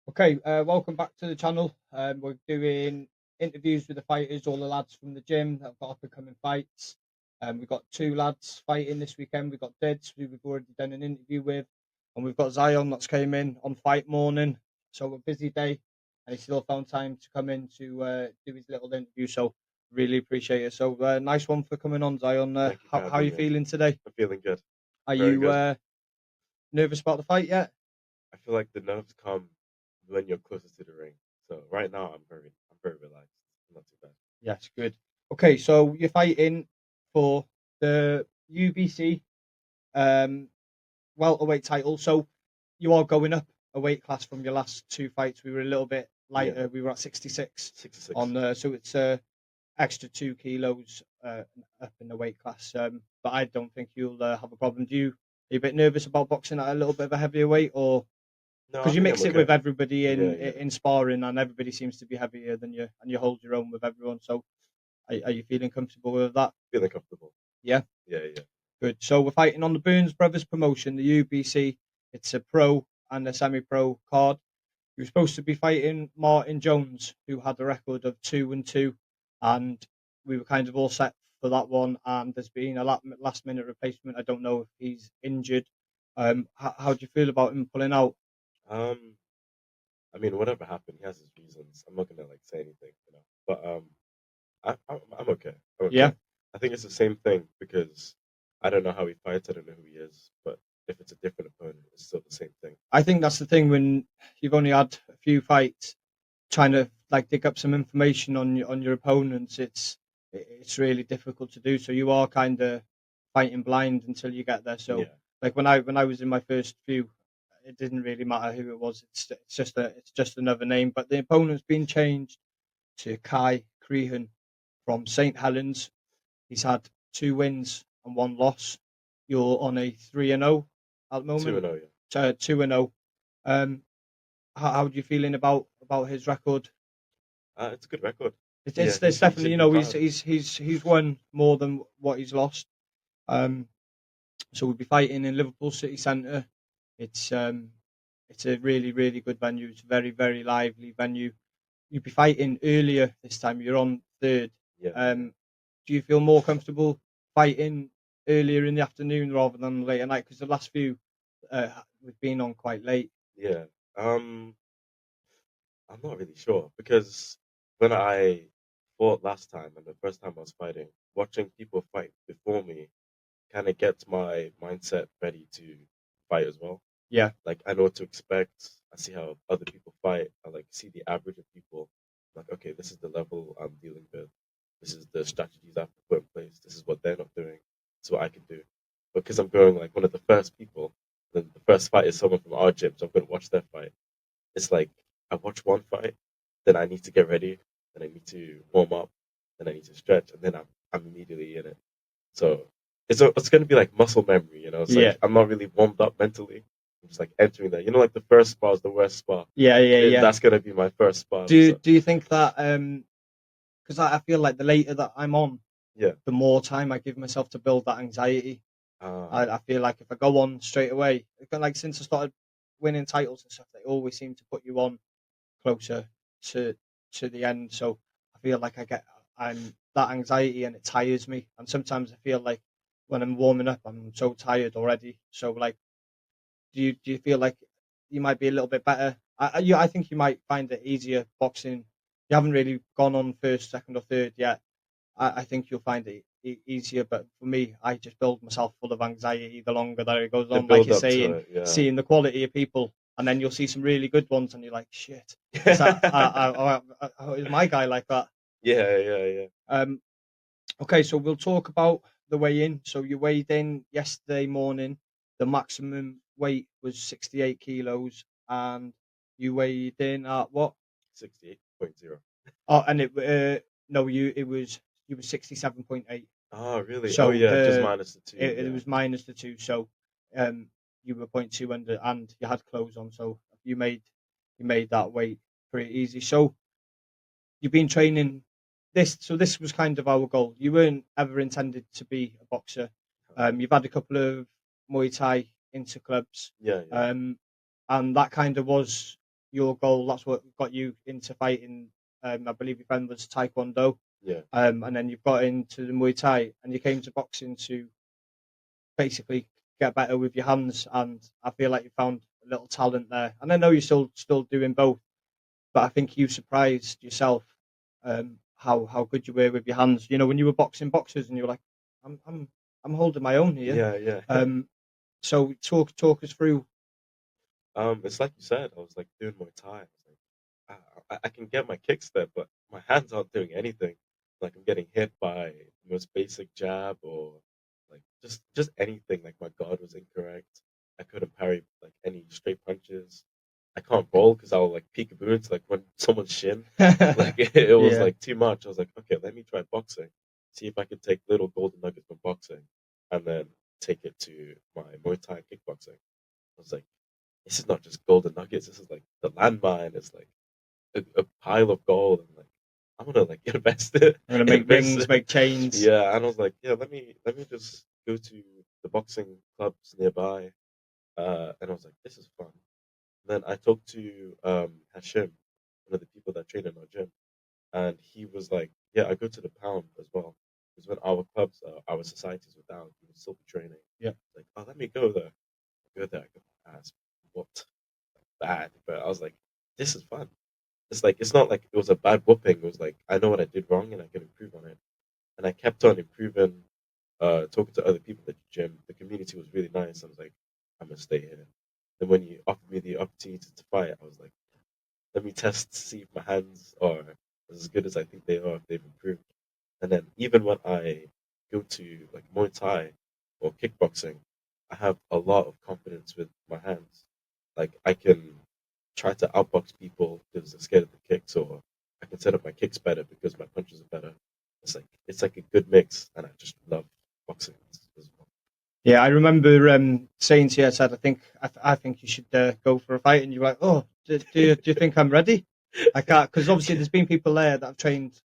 Okay, welcome back to the channel. We're doing interviews with the fighters, all the lads from the gym that have got up and coming fights. We've got two lads fighting this weekend. We've got Dids, who we've already done an interview with, and we've got Zion that's came in on fight morning. So a busy day, and he still found time to come in to do his little interview. So really appreciate it. So nice one for coming on, Zion. Thank you for How are having you me. feeling today? I'm feeling good. Are Very you good. nervous about the fight yet? I feel like the nerves come when you're closer to the ring. So right now I'm very relaxed. Not too bad. Yes, good. Okay, so you're fighting for the UBC um, welterweight title. So you are going up a weight class from your last two fights. We were a little bit Yeah, lighter. We were at 66 66. on so it's extra 2 kilos up in the weight class. But I don't think you'll have a problem. Are you a bit nervous about boxing at a little bit of a heavier weight, or No, I because you think I'm mix it okay. with everybody Yeah, in yeah. in sparring, and everybody seems to be heavier than you, and you hold your own with everyone. So are you feeling comfortable with that? Feeling comfortable. Yeah, Yeah, yeah. good. So we're fighting on the Burns Brothers promotion, the UBC. It's a pro and a semi-pro card. He was supposed to be fighting Martin Jones, who had a record of 2-2, and we were kind of all set for that one. And there's been a last-minute replacement. I don't know if he's injured. How do you feel about him pulling out? Um, I mean, whatever happened, he has his reasons. I'm not gonna like say anything. But I'm okay. I'm Yeah, okay. I think it's the same thing because I don't know how he fights. I don't know who he is. But if it's a different opponent, it's still the same thing. I think that's the thing when you've only had a few fights. Trying to like dig up some information on your opponents, it's really difficult to do. So you are kind of fighting blind until you get there. So Yeah, like when I was in my first few, it didn't really matter who it was. It's just another name. But the opponent's been changed to Kai Crehan from St Helens. He's had 2 wins and 1 loss. You're on a 3-0 at the two moment. and oh yeah. 2-0. Um, how do you feeling about his record? It's a good record. Yeah, It's he's definitely, in good he's cards. won more than what he's lost. Um, so we'll be fighting in Liverpool City Centre. It's um, it's a really good venue. It's a very lively venue. You'll be fighting earlier this time. You're on third. Yeah, yeah. Do you feel more comfortable fighting earlier in the afternoon rather than late at night? Because the last few we've been on quite late. Yeah. Um, I'm not really sure because when I fought last time and the first time I was fighting, watching people fight before me kind of gets my mindset ready to fight as well. Yeah, Like I know what to expect. I see how other people fight. I like see the average of people. Like, okay, this is the level I'm dealing with. This is the strategies I have to put in place. This is what they're not doing. This is what I can do. Because I'm going like one of the first people, then the first fight is someone from our gym, so I'm going to watch their fight. It's like I watch one fight, then I need to get ready, then I need to warm up, then I need to stretch, and then I'm immediately in it. So it's gonna be like muscle memory. It's yeah, like I'm not really warmed up mentally. I'm just like entering there. Like the first spar is the worst spar. yeah. That's gonna be my first spar. So Do you think that because I feel like the later that I'm on, yeah. the more time I give myself to build that anxiety. Uh, I feel like if I go on straight away, like since I started winning titles and stuff, they always seem to put you on closer to the end. So I feel like I'm that anxiety and it tires me. And sometimes I feel like when I'm warming up, I'm so tired already. So like, do you feel like you might be a little bit better? I think you might find it easier boxing. You haven't really gone on first, second, or third yet. I think you'll find it easier. But for me, I just build myself full of anxiety the longer that it goes the on. Like build you're up to saying, it, yeah. seeing the quality of people, and then you'll see some really good ones, and you're like, shit, is that is my guy like that? Yeah, yeah, yeah. Um, okay, so we'll talk about the weigh in. So you weighed in yesterday morning. The maximum weight was 68 kilos, and you weighed in at what? 68.0. Oh, and no, you were 67.8. Oh, really? Oh, So yeah, just minus the two. it Yeah, was minus the two. So um, you were point 0.2 under, and you had clothes on. So you made that weight pretty easy. So you've been training this. So this was kind of our goal. You weren't ever intended to be a boxer. You've had a couple of Muay Thai into clubs, yeah, yeah. um, and that kind of was. your goal. That's what got you into fighting. I believe your friend was Taekwondo, Yeah. and then you've got into the Muay Thai, and you came to boxing to basically get better with your hands. And I feel like you found a little talent there. And I know you're still doing both, but I think you surprised yourself how good you were with your hands. You know, when you were boxing boxers, and you were like, I'm holding my own here. Yeah, yeah. So talk us through. It's like you said, I was like doing Muay Thai. I was like, I can get my kicks there, but my hands aren't doing anything. Like I'm getting hit by the most basic jab or like just anything. Like my guard was incorrect. I couldn't parry like any straight punches. I can't roll because I'll like peekaboo into like when someone's shin. Like it was Yeah, like too much. I was like, okay, let me try boxing. See if I can take little golden nuggets from boxing and then take it to my Muay Thai kickboxing. I was like, this is not just golden nuggets. This is like the landmine. It's like a pile of gold. And like, I'm gonna like invest it, I'm gonna make invest rings, it. make chains. Yeah, and I was like, yeah, let me just go to the boxing clubs nearby. And I was like, this is fun. Then I talked to Hashim, one of the people that train in our gym, and he was like, yeah, I go to the pound as well. Because when our clubs, our societies were down, he would still be training. Yeah. Like, oh, let me go there. Go there. I go, ass, what? Bad, but I was like, this is fun. It's like it's not like it was a bad whooping. It was like I know what I did wrong and I can improve on it. And I kept on improving, talking to other people at the gym. The community was really nice. I was like, I'm gonna stay here. Then when you offered me the opportunity to fight, I was like, let me test to see if my hands are as good as I think they are, if they've improved. And then even when I go to like Muay Thai or kickboxing, I have a lot of confidence with my hands. Like I can try to outbox people because they're scared of the kicks, or I can set up my kicks better because my punches are better. It's like a good mix, and I just love boxing as well. Yeah, I remember saying to you, I said, I think you should go for a fight, and you were like, oh, do you think I'm ready? I can't, because obviously there's been people there that have trained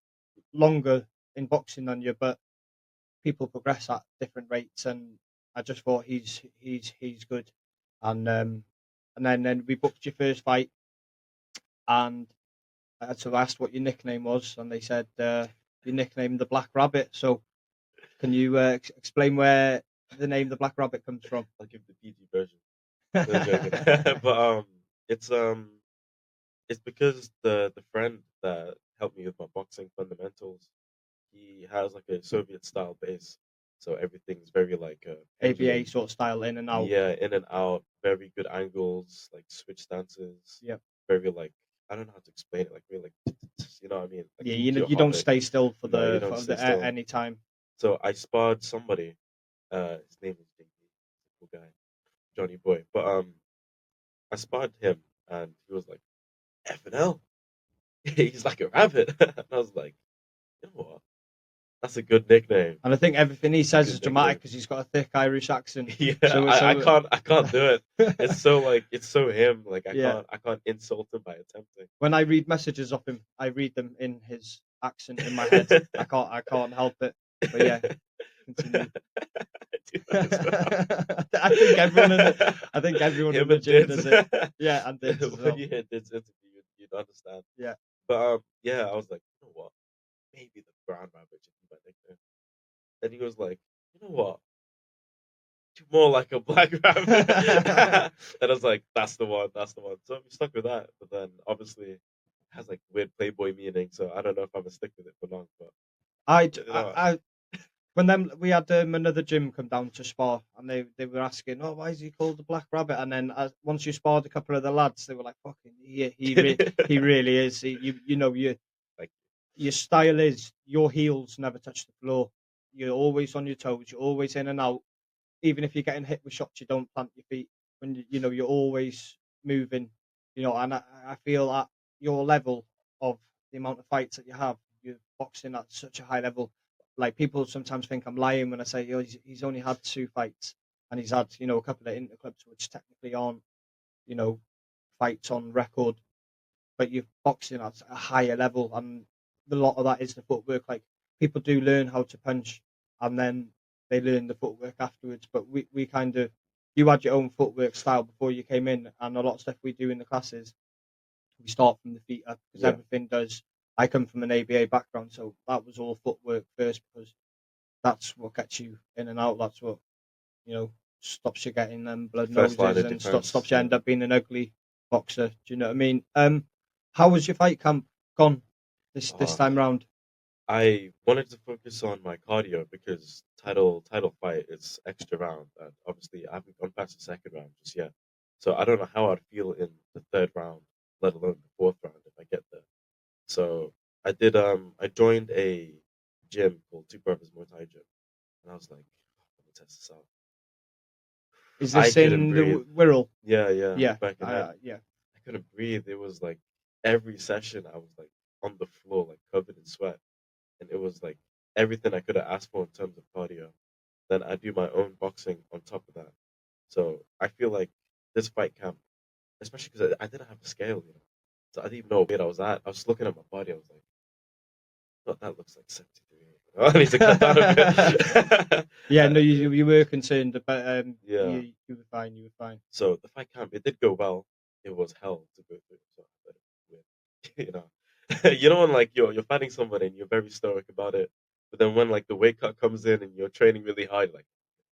longer in boxing than you, but people progress at different rates, and I just thought he's good, and then we booked your first fight, and I asked what your nickname was, and they said your nickname the Black Rabbit. So can you explain where the name the Black Rabbit comes from? I'll give the PG version. No joking, but it's um, it's because the friend that helped me with my boxing fundamentals, he has like a Soviet style base, so everything's very like a ABA pendulum. sort of style, in and out. Yeah, in and out, very good angles, like switch stances, Yep. very like I don't know how to explain it, like really like you know what I mean, like Yeah, move to your you don't heartbeat. stay still for No, you don't stay at still. any time. So I sparred somebody. His name is JP, cool guy, Johnny Boy. But I sparred him, and he was like, "FNL." He's like a rabbit. And I was like, you know what? That's a good nickname. And I think everything he It's a says good is dramatic nickname. because he's got a thick Irish accent. Yeah, So I can't do it. It's so like it's so him. Like I yeah. can't I can't insult him by attempting. When I read messages of him, I read them in his accent in my head. I can't help it. But yeah, continue. I do that as well. I think everyone in Him the and gym Dids. does it. Yeah, and Dids as When well. you hear Dids interview, you'd understand. Yeah. But yeah, I was like, you know what? Maybe the brown rabbit should be my nickname. And he was like, you know what? You're more like a black rabbit. And I was like, that's the one, that's the one. So I'm stuck with that. But then obviously it has like weird Playboy meaning, so I don't know if I'm gonna stick with it for long. But you know, I when them we had another gym come down to spar, and they were asking, oh, why is he called the Black Rabbit? And then once you sparred a couple of the lads, they were like, fucking, he really is. You know like your style is your heels never touch the floor. You're always on your toes. You're always in and out. Even if you're getting hit with shots, you don't plant your feet. When you know you're always moving. You know, and I feel at your level of the amount of fights that you have, you're boxing at such a high level. Like people sometimes think I'm lying when I say, oh, he's only had 2 fights, and he's had a couple of interclubs which technically aren't you know fights on record, but you're boxing at a higher level, and a lot of that is the footwork. Like people do learn how to punch, and then they learn the footwork afterwards. But we kind of you had your own footwork style before you came in, and a lot of stuff we do in the classes we start from the feet up because Yeah. everything does. I come from an ABA background, so that was all footwork first because that's what gets you in and out. That's what stops you getting blood First line noses of and defense. stops you Yeah. end up being an ugly boxer. Do you know what I mean? How was your fight camp gone this time Man. round? I wanted to focus on my cardio because title fight is extra round, and obviously I haven't gone past the second round just yet. So I don't know how I'd feel in the third round, let alone the fourth round if I get there. So I joined a gym called Two Brothers Muay Thai Gym, and I was like, let me test this out. Is I this couldn't in the breathe. Wirral? Yeah, Yeah, Birkenhead. yeah. I couldn't breathe. It was like every session I was like on the floor, like covered in sweat. And it was like everything I could have asked for in terms of cardio. Then I do my own boxing on top of that. So I feel like this fight camp, especially because I didn't have a scale, so I didn't even know what weight I was at. I was just looking at my body. I was like, "Oh, that looks like 73." I need to cut down a bit. Yeah, no, you were concerned, but Yeah. you were fine. You were fine. So the fight camp, it did go well. It was hell to go through. So I let it win. You know when like you're fighting somebody and you're very stoic about it, but then when like the weight cut comes in and you're training really hard, like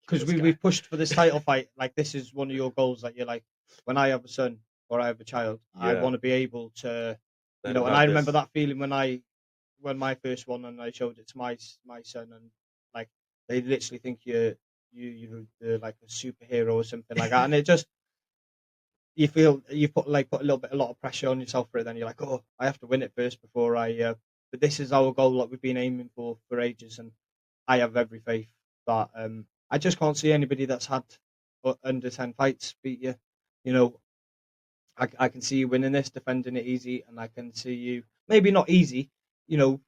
kill Because this guy. we've pushed for this title fight. Like this is one of your goals. That you're like, when I have a son or I have a child, I Yeah, want to be able to, let him And I have remember this. that feeling when my first one and I showed it to my son and like they literally think you're like a superhero or something like that, and it just you feel you put a lot of pressure on yourself for it. Then you're like, oh, I have to win it first before I. But this is our goal, like we've been aiming for ages, and I have every faith that I just can't see anybody that's had under 10 fights beat you. You know, I can see you winning this, defending it easy, and I can see you maybe not easy, you know,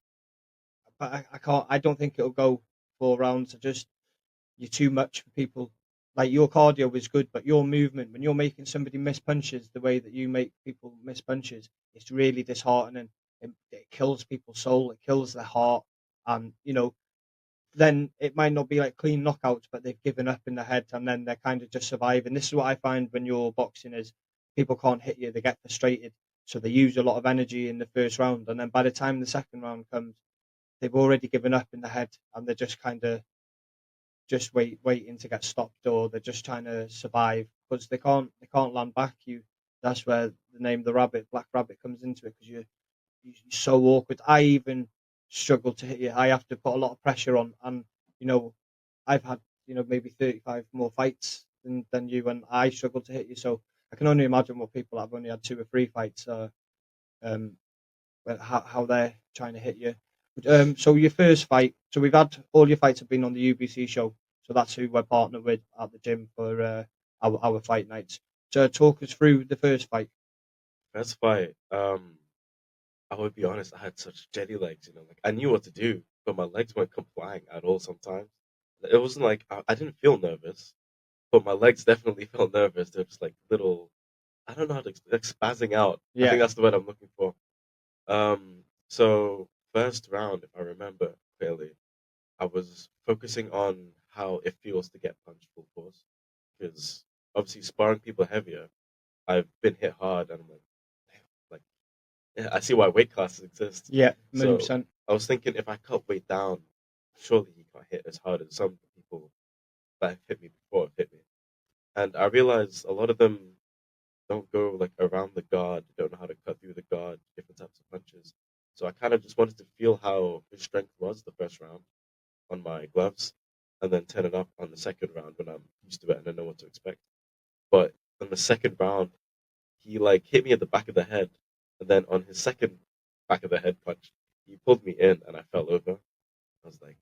but I can't. I don't think it'll go 4 rounds. I just you're too much for people. Like your cardio is good, but your movement when you're making somebody miss punches the way that you make people miss punches, it's really disheartening. It kills people's soul. It kills their heart, and then it might not be like clean knockouts, but they've given up in the head, and then they're kind of just surviving. This is what I find when you're boxing is people can't hit you, they get frustrated, so they use a lot of energy in the first round, and then by the time the second round comes, they've already given up in the head, and they're just kind of just waiting to get stopped, or they're just trying to survive because they can't land back. That's where the name the rabbit, Black Rabbit, comes into it because you're so awkward. I even struggle to hit you. I have to put a lot of pressure on, and you know, I've had maybe 35 more fights than you, and I struggle to hit you. So I can only imagine what people that have only had 2 or 3 fights, um, how they're trying to hit you. So your first fight. So we've had all your fights have been on the UBC show. So that's who we're partnered with at the gym for our fight nights. So talk us through the first fight. First fight, I would be honest, I had such jelly legs, like I knew what to do, but my legs weren't complying at all sometimes. It wasn't like I didn't feel nervous, but my legs definitely felt nervous. They're just like little, I don't know how to like spazzing out. I think Yeah, that's the word I'm looking for. So first round, if I remember clearly, I was focusing on how it feels to get punched full force, because obviously sparring people heavier, I've been hit hard, and I'm like, damn, like yeah, I see why weight classes exist. yeah, million So percent. I was thinking if I cut weight down, surely he can't hit as hard as some people that have hit me before have hit me. And I realized a lot of them don't go like around the guard, don't know how to cut through the guard, different types of punches. So I kind of just wanted to feel how his strength was the first round on my gloves, and then turn it up on the second round when I'm used to it and I know what to expect. But on the second round, he like hit me at the back of the head, and then on his second back of the head punch, he pulled me in and I fell over. I was like,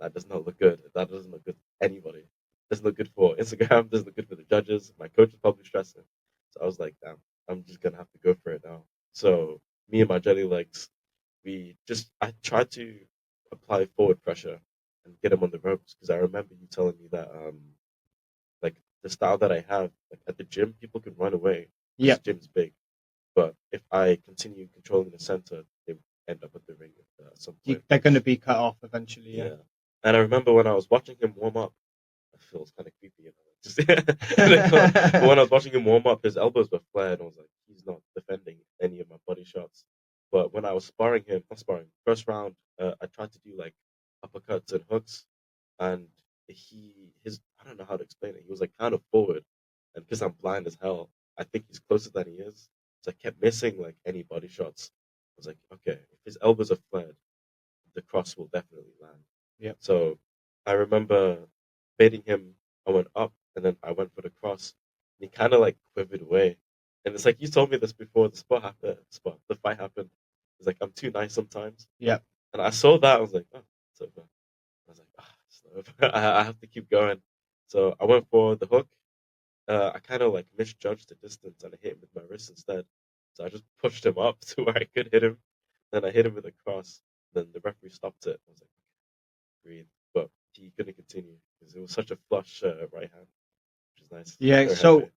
that does not look good. That doesn't look good for anybody. Doesn't look good for Instagram. Doesn't look good for the judges. My coach is probably stressing. So I was like, damn, I'm just gonna have to go for it now. So me and my jelly legs, I tried to apply forward pressure and get him on the ropes because I remember you telling me that like the style that I have, like at the gym, people can run away because Yeah, the gym's big. But if I continue controlling the center, they end up at the ring at some point. they're going to be cut off eventually. Yeah, Yeah. And I remember when I was watching him warm up, I feel kind of creepy. Just but when I was watching him warm up, his elbows were flared. I was like, he's not defending any of my body shots. But when I was sparring him, not sparring, first round, I tried to do like uppercuts and hooks, and I don't know how to explain it. He was like kind of forward, and because I'm blind as hell, I think he's closer than he is. So I kept missing like any body shots. I was like, okay, if his elbows are flared, the cross will definitely land. Yep. So I remember baiting him. I went up and then I went for the cross. And he kind of like quivered away. And it's like you told me this before the fight happened. It's like I'm too nice sometimes. Yep. And I saw that. I was like, oh, it's over. I was like, it's not over. I have to keep going. So I went for the hook. I kind of like misjudged the distance and I hit him with my wrist instead. So I just pushed him up to where I could hit him. Then I hit him with a cross. Then the referee stopped it. I was like, breathe. But he couldn't continue because it was such a flush right hand, which is nice. Yeah. Very So happy.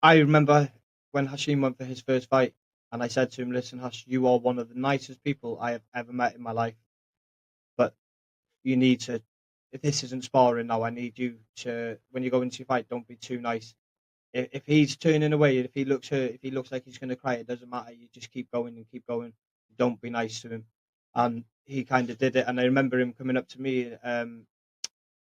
I remember when Hashim went for his first fight, and I said to him, "Listen, Hash, you are one of the nicest people I have ever met in my life, but you need to. If this isn't sparring now, I need you to. When you go into your fight, don't be too nice. If he's turning away, if he looks hurt, if he looks like he's going to cry, it doesn't matter. You just keep going and keep going. Don't be nice to him." And he kind of did it. And I remember him coming up to me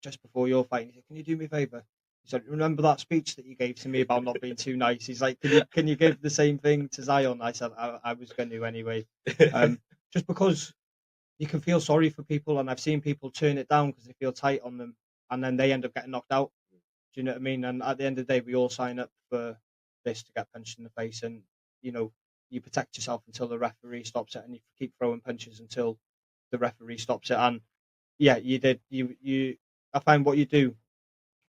just before your fight. And he said, "Can you do me a favor?" He said, "Remember that speech that you gave to me about not being too nice?" He's like, "Can you give the same thing to Zion?" I said, "I was going to anyway." Just because you can feel sorry for people, and I've seen people turn it down because they feel tight on them, and then they end up getting knocked out. Do you know what I mean? And at the end of the day, we all sign up for this to get punched in the face, and you know, you protect yourself until the referee stops it, and you keep throwing punches until the referee stops it. And yeah, you did. You. I find what you do,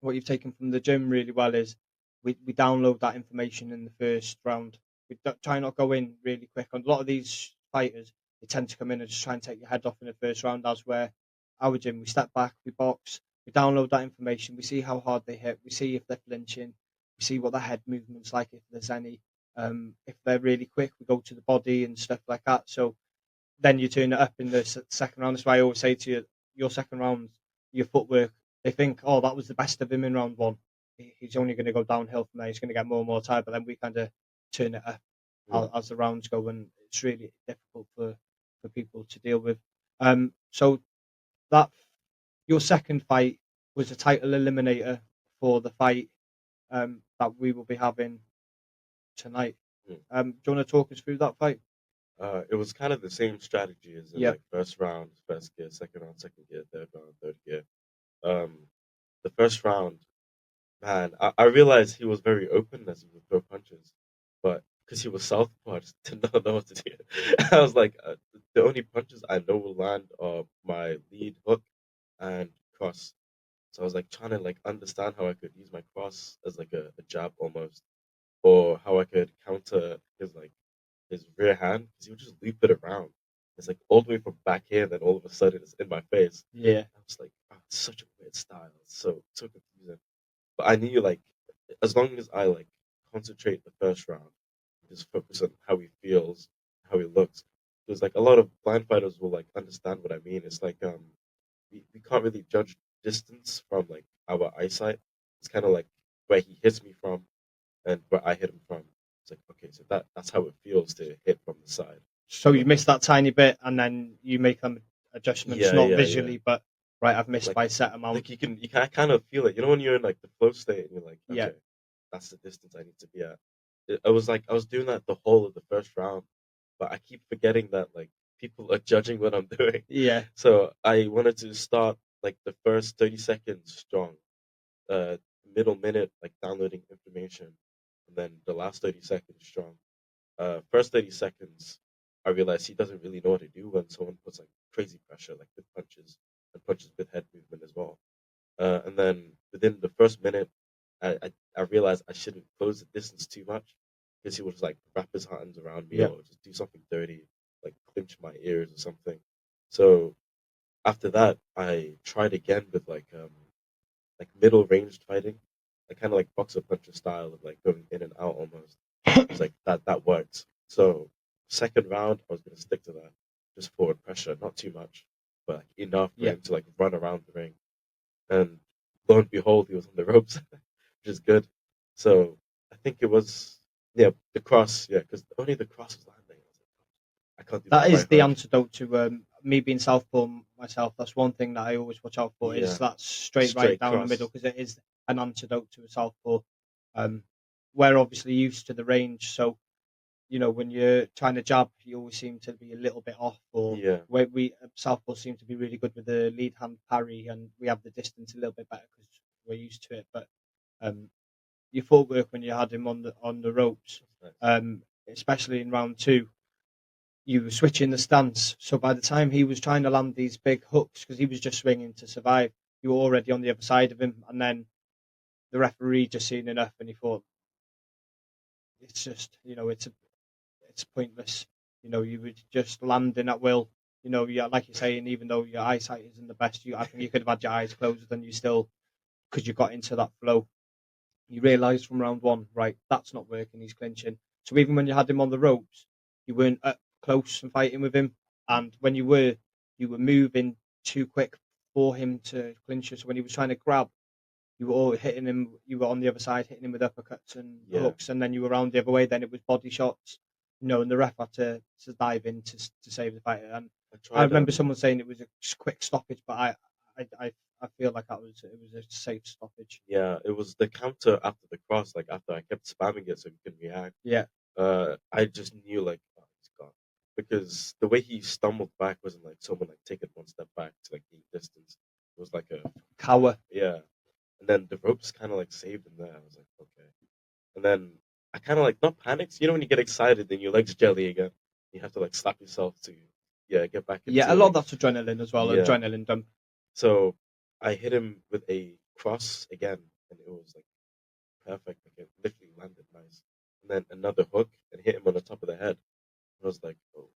what you've taken from the gym really well is we download that information in the first round. We try not go in really quick. On a lot of these fighters, they tend to come in and just try and take your head off in the first round. As where our gym, we step back, we box, we download that information, we see how hard they hit, we see if they're flinching, we see what their head movements like, if there's any. If they're really quick, we go to the body and stuff like that. So then you turn it up in the second round. That's why I always say to you, your second round, your footwork, they think, oh, that was the best of him in round one. He's only going to go downhill from there. He's going to get more and more tired. But then we kind of turn it up Mm. as the rounds go, and it's really difficult for people to deal with. So that your second fight was a title eliminator for the fight that we will be having tonight. Mm. Do you want to talk us through that fight? It was kind of the same strategy as in Yep. like first round, first gear, second round, second gear, third round, third gear. Um, the first round, man, I realized he was very open as he would throw punches, but because he was southpaw, I just did not know what to do. I was like, the only punches I know will land are my lead hook and cross. So I was like trying to like understand how I could use my cross as like a jab almost, or how I could counter his rear hand because he would just loop it around. It's like all the way from back here, then all of a sudden it's in my face. Yeah. I was like, oh, it's such a weird style. It's so confusing. But I knew like as long as I like concentrate the first round, just focus on how he feels, how he looks. Because like a lot of blind fighters will like understand what I mean. It's like we can't really judge distance from like our eyesight. It's kind of like where he hits me from and where I hit him from. It's like okay, so that's how it feels to hit from the side. So So you like miss that tiny bit, and then you make them adjustments, not yeah. visually, but right, I've missed Like by a set amount. you can kind of feel it. You know when you're in like the flow state and you're like, Yeah, okay, that's the distance I need to be at. I was like I was doing that the whole of the first round, but I keep forgetting that like people are judging what I'm doing. yeah, So I wanted to start like the first 30 seconds strong, uh, middle minute like downloading information, and then the last 30 seconds strong. First 30 seconds, I realized he doesn't really know what to do when someone puts like crazy pressure, like with punches and punches with head movement as well. And then within the first minute, I realized I shouldn't close the distance too much because he would just like wrap his hands around me yeah, or just do something dirty, like clinch my ears or something. So after that, I tried again with like middle ranged fighting, like kind of like boxer puncher style of like going in and out almost. It was like that worked. So second round, I was gonna stick to that, just forward pressure, not too much, but like enough for yeah. him to like run around the ring. And lo and behold, he was on the ropes. which is good. So I think it was the cross, because only the cross was landing. I was like, I can't do That that is right the hook. antidote to me being southpaw myself. That's one thing that I always watch out for is Yeah, that straight right straight down the middle cross. because it is an antidote to a southpaw. Um, we're obviously used to the range, so when you're trying to jab, you always seem to be a little bit off. Or Yeah, we southpaws seem to be really good with the lead hand parry, and we have the distance a little bit better because we're used to it. But um, your footwork when you had him on the ropes, that's nice. especially in round two, you were switching the stance. So by the time he was trying to land these big hooks, because he was just swinging to survive, you were already on the other side of him, and then the referee just seen enough, and he thought it's just it's pointless. You were just landing at will. Like you're saying, even though your eyesight isn't the best, I think you could have had your eyes closed, and you still, because you got into that flow, you realised from round one, right, that's not working. He's clinching. So even when you had him on the ropes, you weren't up close and fighting with him. And when you were moving too quick for him to clinch you. So when he was trying to grab, you were all hitting him. You were on the other side, hitting him with uppercuts and Yeah, hooks, and then you were around the other way. Then it was body shots. And the ref had to dive in to save the fight. And I I tried. remember someone saying it was a quick stoppage, but I feel like it was a safe stoppage. Yeah, it was the counter after the cross. Like after I kept spamming it so he couldn't react. Yeah, I just knew like, oh, he's gone, because the way he stumbled back wasn't like someone like taking one step back to like gain distance. It was like a cower. yeah, and then the ropes kind of like saved him there. I was like, okay, and then I kind of like not panicked. When you get excited, then your legs jelly again. You have to like slap yourself to get back Yeah, a into lot of like that's adrenaline as well. yeah. Adrenaline dump. So I hit him with a cross again, and it was like perfect. Like it literally landed nice. And then another hook and hit him on the top of the head. And I was like, oh,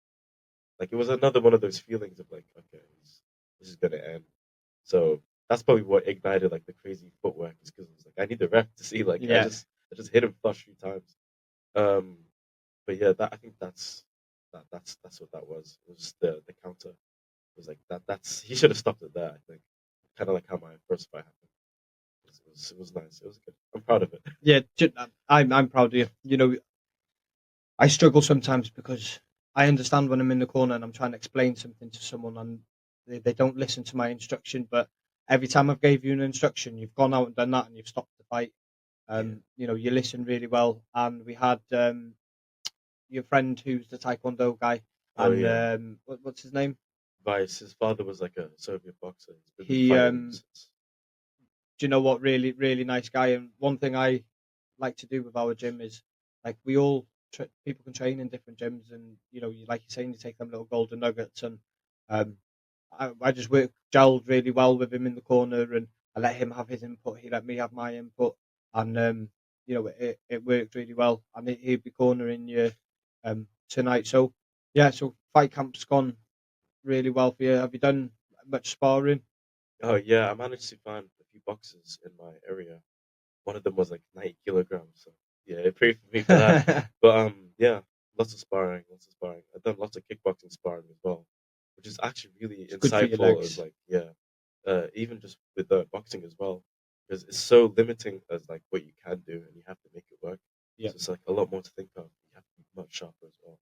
like it was another one of those feelings of like, okay, this is gonna end. So that's probably what ignited like the crazy footwork, is because I was like, I need the ref to see like Yeah, I just hit him flush 3 times. Um, but yeah, that I think that's what that was. It was the counter. It was like that's he should have stopped it there. I think kind of like how my first fight happened. It was nice. It was good. I'm proud of it. yeah. I'm proud of you. I struggle sometimes because I understand when I'm in the corner and I'm trying to explain something to someone and they don't listen to my instruction. But every time I've gave you an instruction, you've gone out and done that and you've stopped the fight. Yeah. You listen really well. And we had your friend who's the Taekwondo guy, Oh and yeah. what's his name? Vice. His father was like a Soviet boxer. He's been He fighting since. Do you know what? Really, really nice guy. And one thing I like to do with our gym is like we all people can train in different gyms, and like you're saying, you take them little golden nuggets, and um, I just gelled really well with him in the corner, and I let him have his input. He let me have my input, and it worked really well. And he'd be cornering you tonight. So yeah, so fight camp's gone really well for you. Have you done much sparring? Oh yeah, I managed to find a few boxes in my area. One of them was like 90 kilograms. So yeah, pray for me for that. But yeah, lots of sparring, lots of sparring. I've done lots of kickboxing sparring as well, which is actually really It's good for your insightful. As legs. like even just with the boxing as well, because it's so limiting as like what you can do, and you have to make it work. Yeah. So it's like a lot more to think of. You have to be much sharper as well.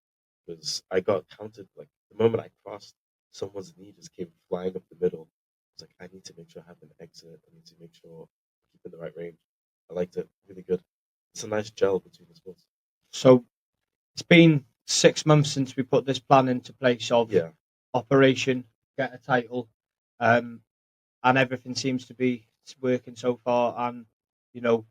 Because I got counted like the moment I crossed, someone's knee just came flying up the middle. I was like, I need to make sure I have an exit. I need to make sure I keep in the right range. I liked it. Really good. It's a nice gel between the sports. So it's been 6 months since we put this plan into place of Yeah. Operation Get a Title, um, and everything seems to be working so far. And you know,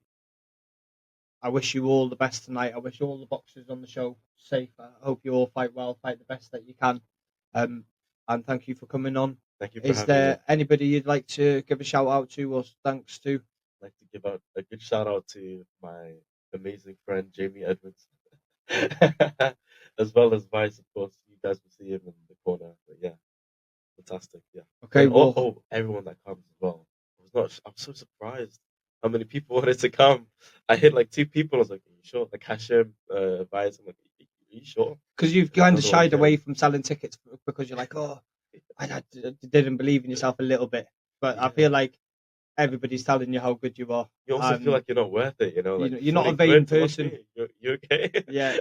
I wish you all the best tonight. I wish all the boxers on the show safe. I hope you all fight well, fight the best that you can. Um, and thank you for coming on. Thank you for Is having me. there anybody you'd like to give a shout out to or thanks to? I'd like to give out a good shout out to my amazing friend Jamie Edwards, as well as Vice, of course. You guys will see him in the corner. But yeah, fantastic. Yeah, Okay, and well, everyone that comes as well. I'm so surprised how many people wanted to come. I hit like 2 people. I was like, "Are you sure?" Like Hashem, Vice. I'm like, "Are you sure?" because you've And kind of another one shied came. away from selling tickets because you're like, oh, I didn't believe in yourself a little bit. But I Yeah, feel like everybody's telling you how good you are. You also feel like you're not worth it, like You're not a 40 vain quid to watch person. me. You okay? Yeah,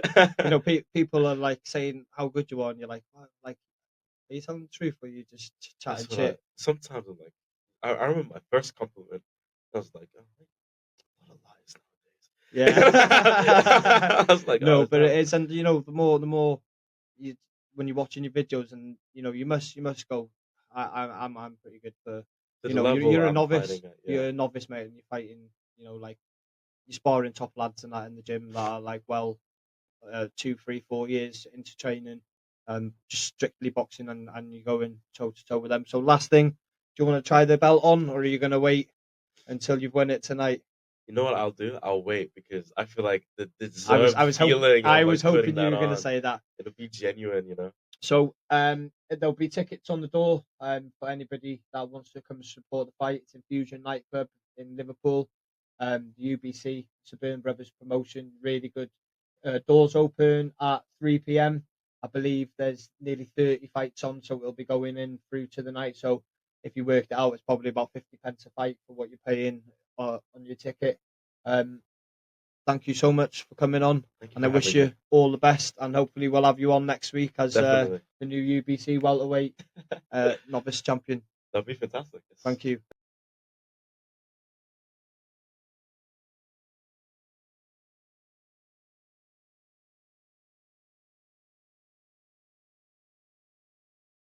people are like saying how good you are, and you're like, "What? Like, are you telling the truth, or are you just chatting That's what shit?" sometimes I'm like, I remember my first compliment. I was like, oh, a lot of lies nowadays. Yeah. I was like, No, oh but it damn. is, and the more you when you're watching your videos, and you must go. I'm pretty good for. To You the know, you're level you're a I'm novice. fighting at, yeah. You're a novice, mate, and you're fighting. Like you're sparring top lads and that in the gym that are like 2, 3, 4 years into training, just strictly boxing, and you're going toe to toe with them. So last thing, do you want to try the belt on, or are you going to wait until you've won it tonight? You know what I'll do? I'll wait because I feel like the I was deserved I was hoping feeling I of like was putting hoping you that were going to on. say that. It'll be genuine. So there'll be tickets on the door for anybody that wants to come and support the fight. It's in Fusion Nightclub in Liverpool. The UBC Suburban Brothers promotion, really good. Doors open at 3 p.m. I believe there's nearly 30 fights on, so it'll be going in through to the night. So if you worked it out, it's probably about 50 pence a fight for what you're paying on your ticket. Um, Thank you so much for coming on, Thank you and I for wish having me. you all the best. And hopefully, we'll have you on next week as Definitely. the new UBC welterweight novice champion. That'd be fantastic. Thank you.